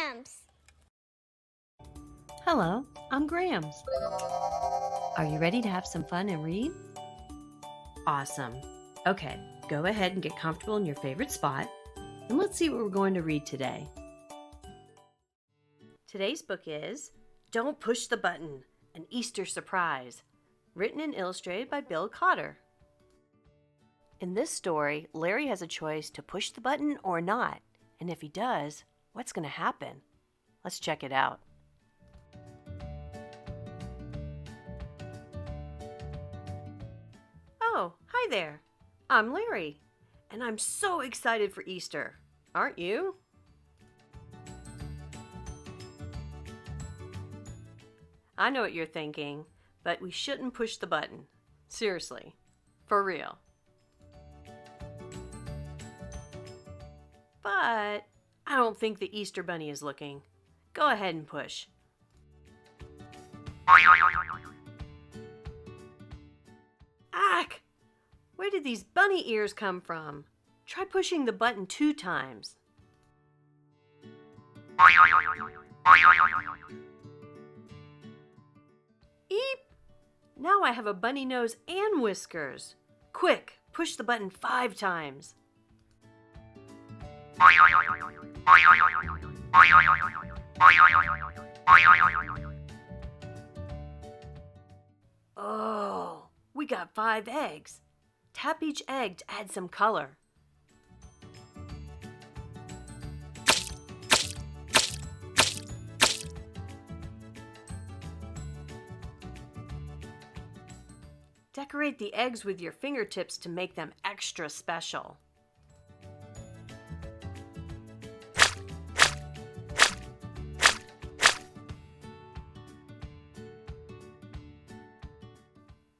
Grams. Hello, I'm Grams. Are you ready to have some fun and read? Awesome. Okay, go ahead and get comfortable in your favorite spot, and let's see what we're going to read today. Today's book is Don't Push the Button, an Easter Surprise, written and illustrated by Bill Cotter. In this story, Larry has a choice to push the button or not, and if he does, what's going to happen? Let's check it out. Oh, hi there. I'm Larry, and I'm so excited for Easter. Aren't you? I know what you're thinking, but we shouldn't push the button. Seriously. For real. But I don't think the Easter Bunny is looking. Go ahead and push. Ack! Where did these bunny ears come from? Try pushing the button 2 times. Eep! Now I have a bunny nose and whiskers. Quick, push the button 5 times. Oh, we got 5 eggs. Tap each egg to add some color. Decorate the eggs with your fingertips to make them extra special.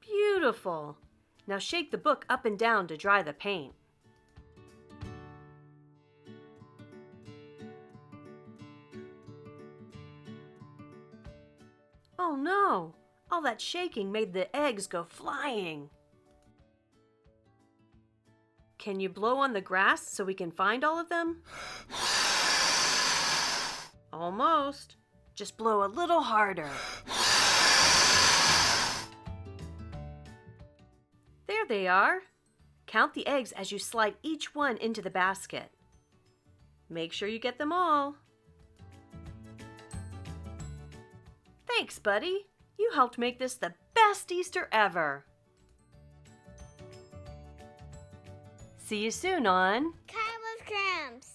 Beautiful! Now shake the book up and down to dry the paint. Oh no! All that shaking made the eggs go flying. Can you blow on the grass so we can find all of them? Almost. Just blow a little harder. There they are. Count the eggs as you slide each one into the basket. Make sure you get them all. Thanks, buddy. You helped make this the best Easter ever. See you soon on Cotter with Grams.